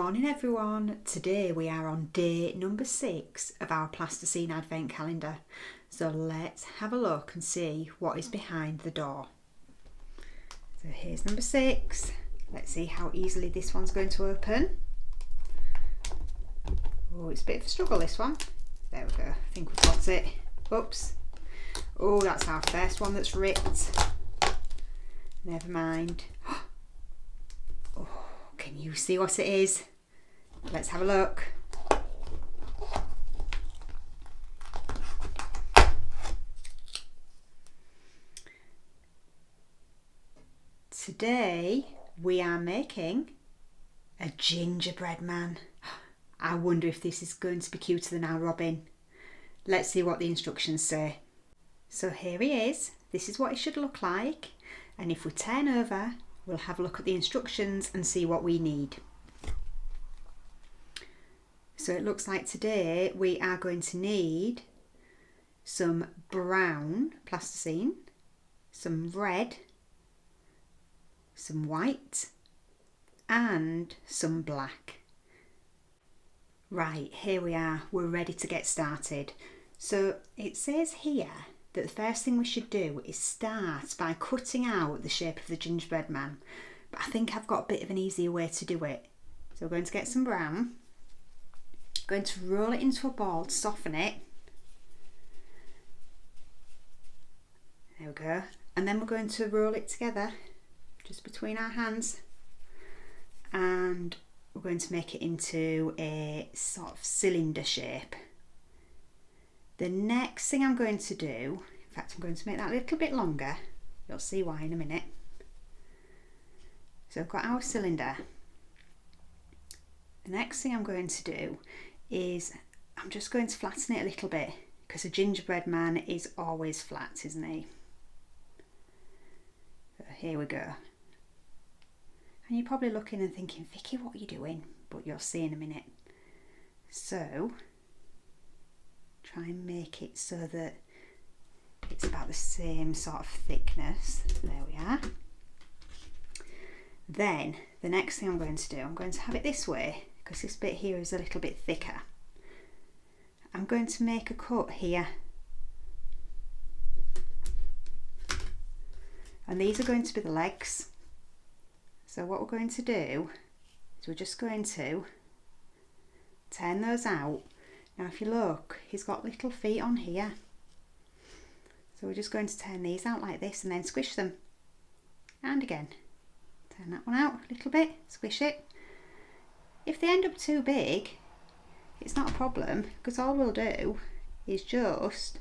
morning everyone. Today we are on day number 6 of our Plasticine advent calendar. So let's have a look and see what is behind the door. So here's number 6. Let's see how easily this one's going to open. Oh, it's a bit of a struggle, this one. There we go, I think we've got it. Oops. Oh, that's our first one that's ripped. Never mind. Oh, can you see what it is? Let's have a look. Today we are making a gingerbread man. I wonder if this is going to be cuter than our Robin. Let's see what the instructions say. So here he is. This is what it should look like. And if we turn over, we'll have a look at the instructions and see what we need. So it looks like today we are going to need some brown plasticine, some red, some white, and some black. Right, here we are, we're ready to get started. So it says here that the first thing we should do is start by cutting out the shape of the gingerbread man. But I think I've got a bit of an easier way to do it. So we're going to get some brown, going to roll it into a ball to soften it. There we go. And then we're going to roll it together just between our hands. And we're going to make it into a sort of cylinder shape. The next thing I'm going to do, in fact I'm going to make that a little bit longer, you'll see why in a minute. So I've got our cylinder. The next thing I'm going to do is I'm just going to flatten it a little bit, because a gingerbread man is always flat, isn't he? So here we go. And you're probably looking and thinking, Vicky, what are you doing? But you'll see in a minute. So try and make it so that it's about the same sort of thickness. There we are. Then the next thing I'm going to do, I'm going to have it this way, because this bit here is a little bit thicker. I'm going to make a cut here. And these are going to be the legs. So what we're going to do is we're just going to turn those out. Now if you look, he's got little feet on here. So we're just going to turn these out like this and then squish them. And again, turn that one out a little bit, squish it. If they end up too big, it's not a problem, because all we'll do is just,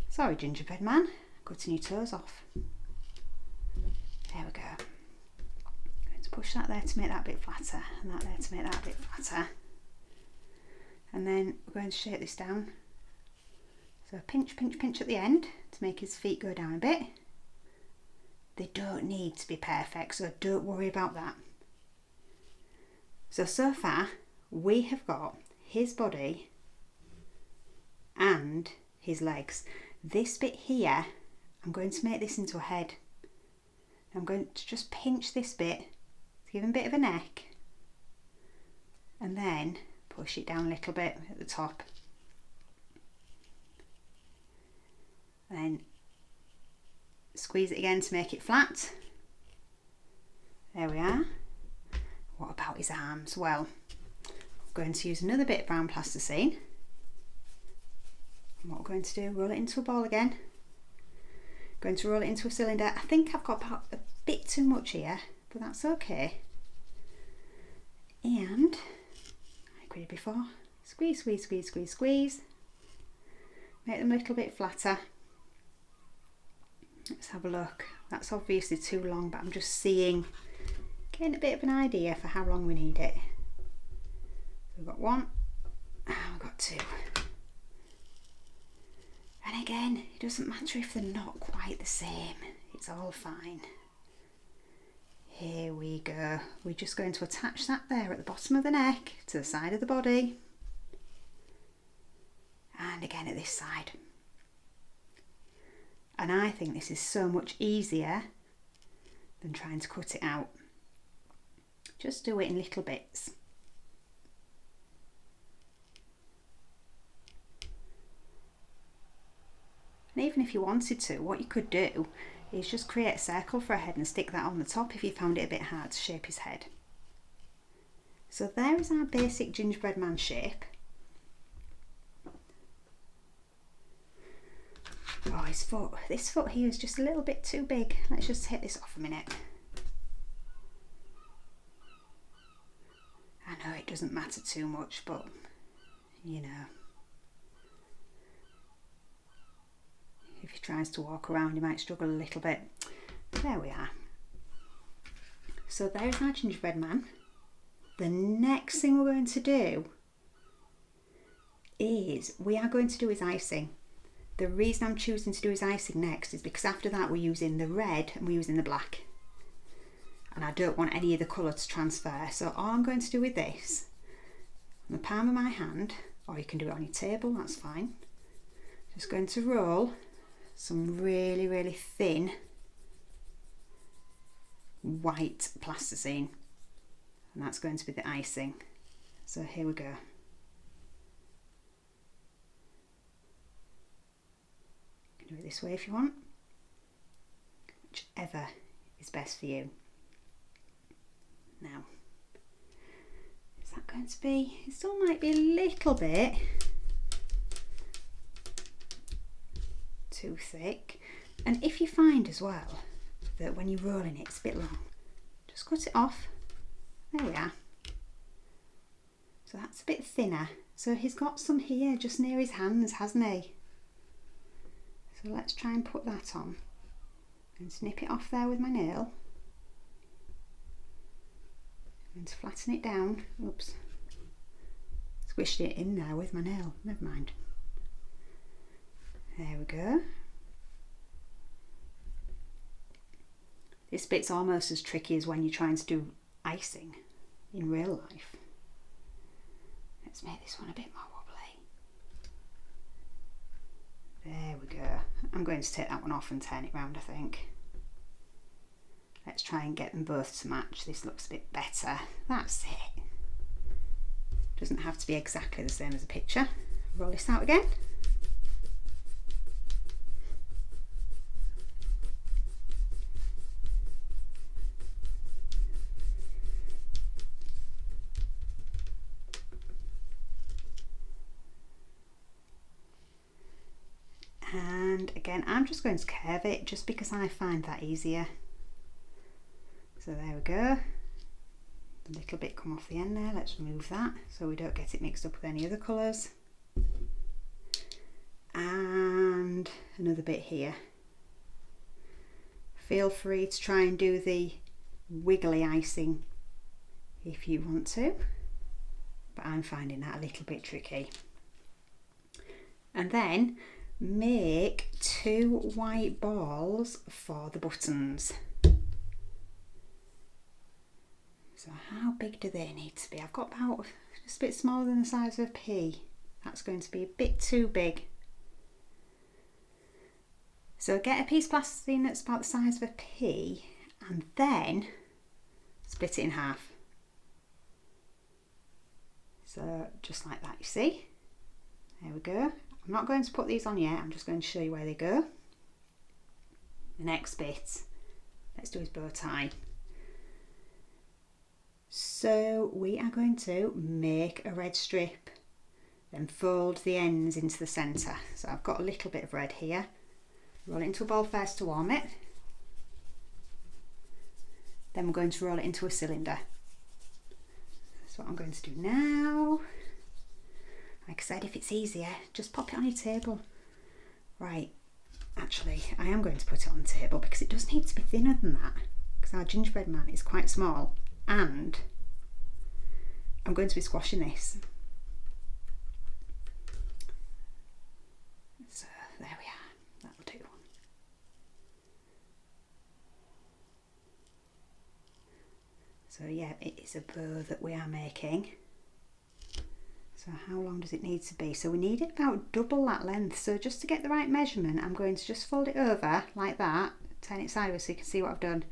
sorry gingerbread man, cutting your toes off. There we go. I'm going to push that there to make that a bit flatter, and that there to make that a bit flatter. And then we're going to shape this down. So pinch, pinch, pinch at the end to make his feet go down a bit. They don't need to be perfect, so don't worry about that. So far we have got his body and his legs. This bit here, I'm going to make this into a head. I'm going to just pinch this bit to give him a bit of a neck, and then push it down a little bit at the top. Then squeeze it again to make it flat. There we are. What about his arms? Well, I'm going to use another bit of brown plasticine. And what we're going to do, roll it into a ball again. Going to roll it into a cylinder. I think I've got about a bit too much here, but that's okay. And like we did before, squeeze, squeeze, squeeze, squeeze, squeeze. Make them a little bit flatter. Let's have a look. That's obviously too long, but I'm just seeing, getting a bit of an idea for how long we need it. So we've got one, and we've got two. And again, it doesn't matter if they're not quite the same. It's all fine. Here we go. We're just going to attach that there at the bottom of the neck to the side of the body. And again at this side. And I think this is so much easier than trying to cut it out. Just do it in little bits. And even if you wanted to, what you could do is just create a circle for a head and stick that on the top if you found it a bit hard to shape his head. So there is our basic gingerbread man shape. Oh, his foot. This foot here is just a little bit too big. Let's just take this off a minute. I know it doesn't matter too much, but you know, if he tries to walk around, he might struggle a little bit. There we are. So there's our gingerbread man. The next thing we're going to do is we are going to do his icing. The reason I'm choosing to do his icing next is because after that we're using the red and we're using the black. And I don't want any of the colour to transfer. So all I'm going to do with this, on the palm of my hand, or you can do it on your table, that's fine. Just going to roll some really, really thin white plasticine. And that's going to be the icing. So here we go. Do it this way if you want, whichever is best for you. Now, is that going to be, it still might be a little bit too thick, and if you find as well that when you're rolling it it's a bit long, just cut it off. There we are. So that's a bit thinner. So he's got some here just near his hands, hasn't he? So let's try and put that on and snip it off there with my nail. I'm going to flatten it down. Oops. Squished it in there with my nail. Never mind. There we go. This bit's almost as tricky as when you're trying to do icing in real life. Let's make this one a bit more wobbly. There we go. I'm going to take that one off and turn it round, I think. Let's try and get them both to match. This looks a bit better. That's it. Doesn't have to be exactly the same as the picture. Roll this out again. And again, I'm just going to curve it just because I find that easier. So there we go. A little bit come off the end there. Let's remove that so we don't get it mixed up with any other colours. And another bit here. Feel free to try and do the wiggly icing if you want to, but I'm finding that a little bit tricky. And then make 2 white balls for the buttons. So how big do they need to be? I've got about just a bit smaller than the size of a pea. That's going to be a bit too big. So get a piece of plasticine that's about the size of a pea and then split it in half. So just like that, you see? There we go. I'm not going to put these on yet, I'm just going to show you where they go. The next bit, let's do his bow tie. So we are going to make a red strip, then fold the ends into the centre. So I've got a little bit of red here. Roll it into a ball first to warm it. Then we're going to roll it into a cylinder. That's what I'm going to do now. Like I said, if it's easier, just pop it on your table. Right, actually, I am going to put it on the table because it does need to be thinner than that because our gingerbread man is quite small and I'm going to be squashing this. So there we are, that'll do. So yeah, it is a bow that we are making. So how long does it need to be? So we need it about double that length. So just to get the right measurement, I'm going to just fold it over like that, turn it sideways so you can see what I've done.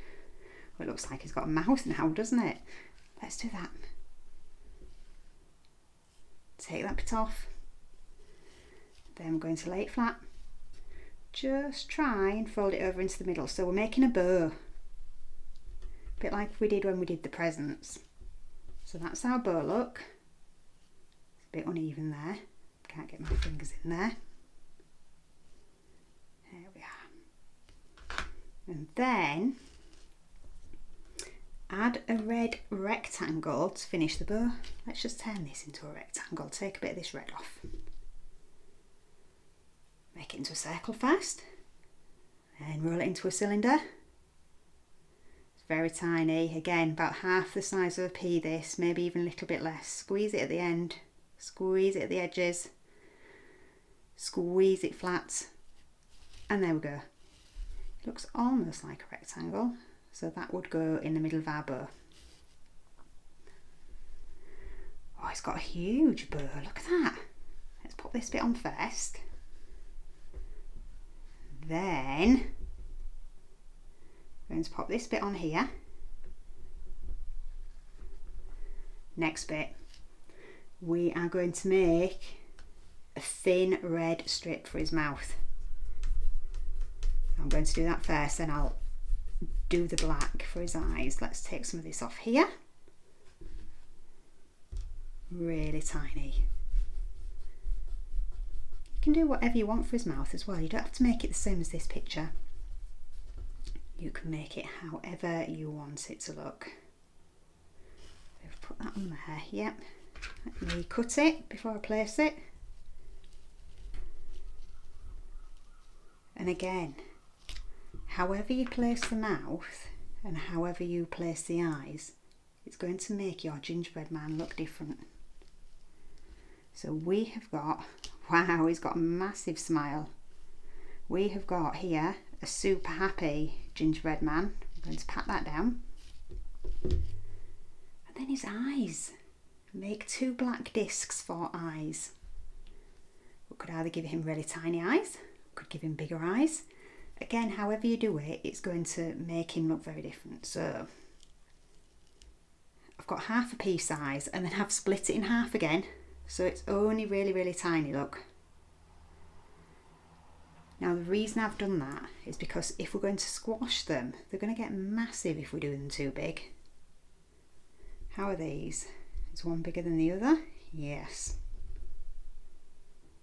Well, it looks like it's got a mouth now, doesn't it? Let's do that. Take that bit off. Then I'm going to lay it flat. just try and fold it over into the middle. So we're making a bow, a bit like we did when we did the presents. So that's our bow look. It's a bit uneven there, can't get my fingers in there. There we are. And then add a red rectangle to finish the bow. Let's just turn this into a rectangle, take a bit of this red off. Make it into a circle first, and roll it into a cylinder. It's very tiny, again about half the size of a pea this, maybe even a little bit less. Squeeze it at the end, squeeze it at the edges, squeeze it flat, and there we go. It looks almost like a rectangle, so that would go in the middle of our bow. Oh, it's got a huge bow, look at that. Let's pop this bit on first. Then I'm going to pop this bit on here. Next bit, we are going to make a thin red strip for his mouth. I'm going to do that first, then I'll do the black for his eyes. Let's take some of this off here. Really tiny. You can do whatever you want for his mouth as well. You don't have to make it the same as this picture. You can make it however you want it to look. I've put that on there, yep. Let me cut it before I place it. And again, however you place the mouth and however you place the eyes, it's going to make your gingerbread man look different. So we have got, wow, he's got a massive smile. We have got here a super happy gingerbread man. I'm going to pat that down. And then his eyes. Make 2 black discs for eyes. We could either give him really tiny eyes, could give him bigger eyes. Again, however you do it, it's going to make him look very different. So I've got half a pea size and then I've split it in half again. So it's only really, really tiny, look. Now the reason I've done that is because if we're going to squash them, they're going to get massive if we do them too big. How are these? Is one bigger than the other? Yes.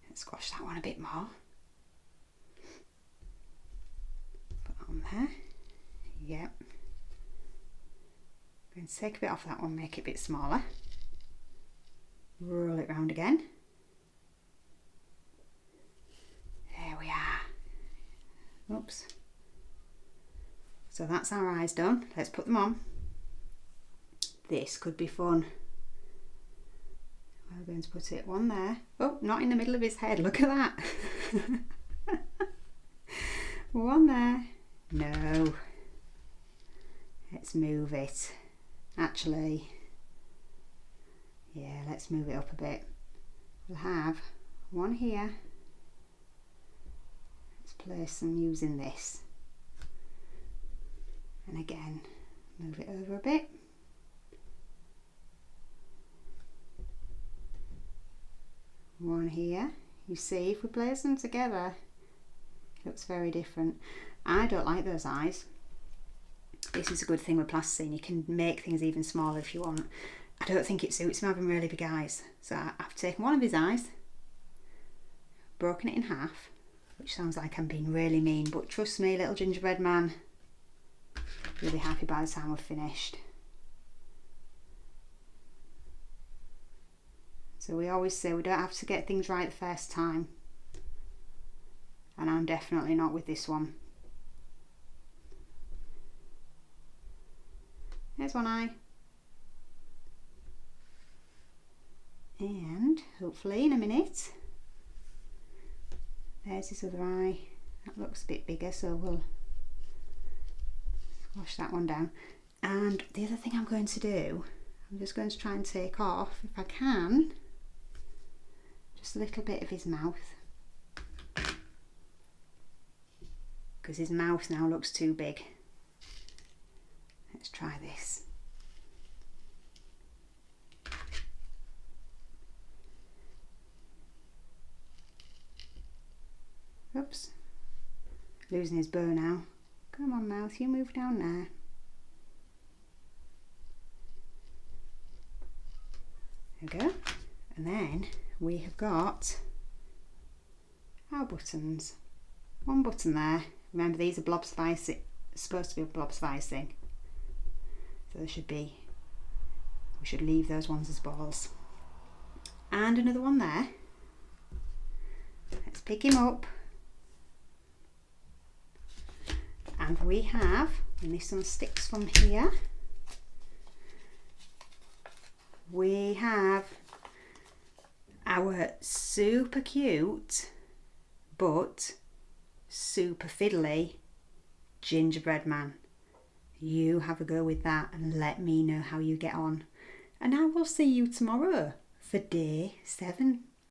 Let's squash that one a bit more. Put that on there. Yep. I'm going to take a bit off that one, make it a bit smaller. Roll it round again. There we are. Oops. So that's our eyes done. Let's put them on. This could be fun. We're going to put it one there. Oh, not in the middle of his head. Look at that. One there. No. Let's move it. Actually, yeah, let's move it up a bit. We'll have one here. Let's place them using this. And again, move it over a bit. One here. You see, if we place them together, it looks very different. I don't like those eyes. This is a good thing with plasticine. You can make things even smaller if you want. I don't think it suits him having really big eyes. So I've taken one of his eyes, broken it in half, which sounds like I'm being really mean, but trust me, little gingerbread man, you'll be happy by the time we're finished. So we always say we don't have to get things right the first time. And I'm definitely not with this one. There's one eye. And hopefully in a minute, there's his other eye. That looks a bit bigger, so we'll squash that one down. And the other thing I'm going to do, I'm just going to try and take off, if I can, just a little bit of his mouth. Because his mouth now looks too big. Let's try this. Oops. losing his bow now. Come on, Mouse, you move down there. There we go. And then we have got our buttons. One button there. Remember, these are blobs of icing, supposed to be blobs of icing. So there should be, we should leave those ones as balls. And another one there. Let's pick him up. And we have, and this one sticks from here, we have our super cute but super fiddly gingerbread man. You have a go with that and let me know how you get on. And I will see you tomorrow for day 7.